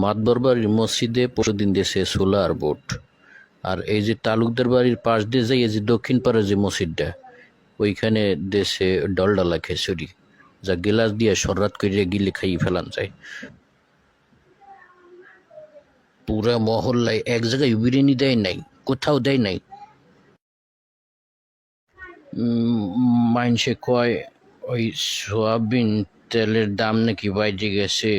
মাতবর বাড়ির মসজিদে পরশুদিন দেশে সোলার বোর্ড, আর এই যে তালুকদার বাড়ির পাশ দিয়ে যাই এই যে দক্ষিণ পাড়ে যে মসজিদটা, ওইখানে দেশে ডলডালা খেসুরি, যা গিলাস দিয়ে সরাত করে গিলে খাইয়ে ফেলান যায়। পুরা মহল্লায় এক জায়গায় বিরিয়ানি দেয় নাই, কোথাও দেয় নাই। মাইনসে কয় ওই সোয়াবিন তেলের দাম নাকি বাইরে গেছে,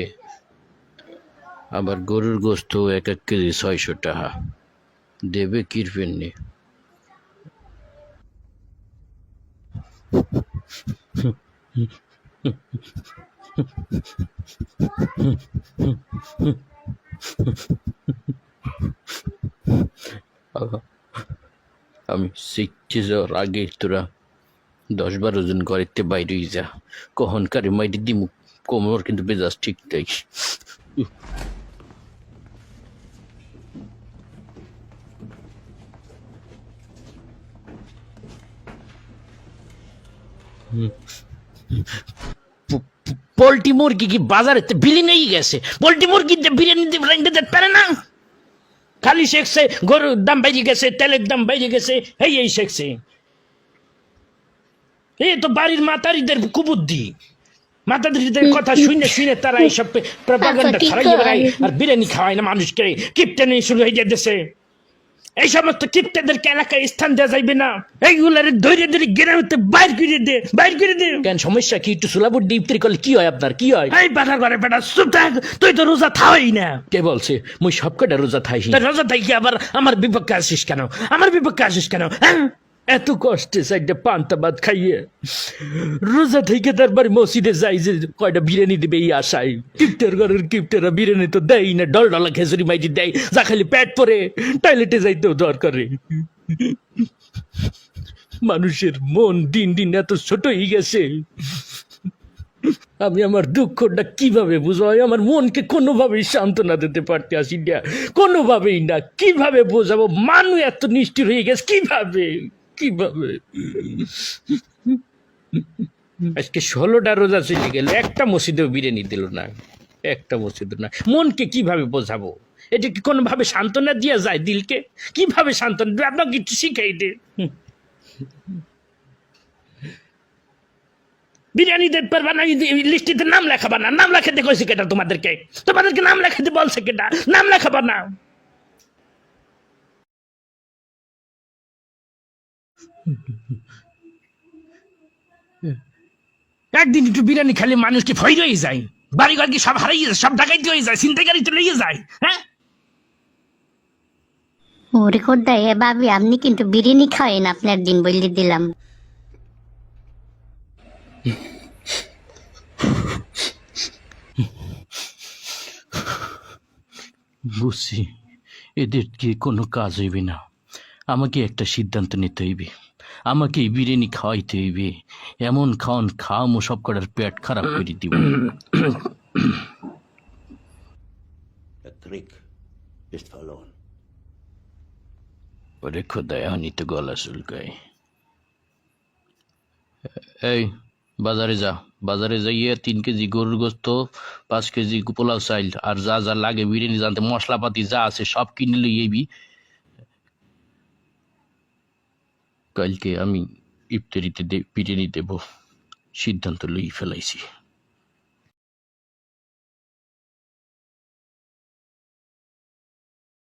আবার গরুর গোস্ত এক এক কেজি 600 টাকা, দেবে কিরপেন নি। আমি শিখছি যাওয়ার আগে তোরা 10-12 জন ঘরেতে বাইরে যা, কখনকারে মাইরে দিমু, কোমর কিন্তু বেজাজ ঠিক তাই। পোল্ট্রি মুরগি কি বাজারে বিলি নেই গেছে? পোল্ট্রি মুরগি বিরিয়ানি দিতে পারে না, খালি শেখছে গরুর দাম বেড়ে গেছে, তেলের দাম বেড়ে গেছে, এই শেখছে। এই তো বাড়ির মাতারিদের কুবুদ্ধি, মাতারিদের কথা শুনে শুনে তারা এইসব প্রপাগান্ডা ছড়াইয়ে বেড়ায়, আর বিরিয়ানি খাওয়ায় না মানুষকে, কিপটেনি শুরু হয়ে যাচ্ছে। এই সমস্ত কিপ্টেদেরকে এলাকায় স্থান দেওয়া যাইবে না, এইগুলার ধৈর্য ধরে গ্রামেতে বাইর করে দে, বাইর করে দে। কেন সমস্যা কি? একটু সুলাবুর ডিপ্তি করলে কি হয় আপনার, কি হয়? এই বেটা করে বেটা চুপ থাক, তুই তো রোজা থাই না। কে বলছে মুই সব কটা রোজা থাই? রোজা থাই কি আবার আমার বিপক্ষে আসিস কেন? আমার বিপক্ষে আসিস কেন? হ্যাঁ, এত কষ্টে সাইডে পান্তা ভাত খাইয়ে রোজা থেকে তারপর মসজিদে যাই যে কয়টা বিরিয়ানি দেবে এই আশায়। কিপ্টের ঘরের কিপ্টেরা বিরিয়ানি তো দেয় না, ডলডলা খেজুরি মাইজি দেয়, যা খালি পেট পরে টয়লেটে যাইতেও দরকারে। মানুষের মন দিন দিন এত ছোট হয়ে গেছে, আমি আমার দুঃখটা কিভাবে বুঝাই? আমার মনকে কোনোভাবেই সান্ত্বনা দিতে পারতে আসি না, কোনোভাবেই না। কিভাবে বোঝাবো? মানুষ এত নিষ্ঠুর হয়ে গেছে, কিভাবে কিভাবে? আজকে 16টা রোজা চলে গেল, একটা মসজিদেও বিরিয়ানি দিল না, একটা মসজিদ না। মনকে কিভাবে বোঝাবো? এটা কি কোনোভাবে সান্ত্বনা দিয়া যায় দিলকে? কিভাবে সান্ত্বনা দেবে? আপনাকে কিছু শিখাই দে। বিরিয়ানি দিতে পারবা না, লিস্টিতে নাম লেখাবা না। নাম লেখাতে কইছে কেটা তোমাদেরকে? তোমাদেরকে নাম লেখাতে বলছে কেটা? নাম লেখাবা না। একদিন একটু বিরিয়ানি খালি মানুষ কি ভয় হয়ে যায়? বাড়িঘর কি সব হারাই যায়? সব ডাকাইতে হয়ে যায়? ছিনতাইকারী তো লেগে যায়? হ্যাঁ, ওরে খোদ্দাই, এ ভাবি আপনি কিন্তু বিরিয়ানি খাওয়েন, আপনার দিন বলে দিলাম। বুঝছি, এদের কি কোনো কাজ হইবে না। আমাকে একটা সিদ্ধান্ত নিতে হইবে, আমাকে এই বিরিয়ানি খাওয়াইতে হইবে। এমন খাওয়ান খাওয়ামো সব কটার পেট খারাপ করে দিব। Der Krieg ist verloren. ওরে খোদায়, হানি তো গলা চুলকায়। এই বাজারে যা, বাজারে যাইয়ে 3 কেজি গরুর গোস্ত, 5 কেজি পোলাও চাইল, আর যা যা লাগে বিরিয়ানি জানতে মশলাপাতি যা আছে সব কিনে লইবি। কালকে আমি ইফতারিতে বিরিয়ানি দেব, সিদ্ধান্ত লই ফেলাইছি।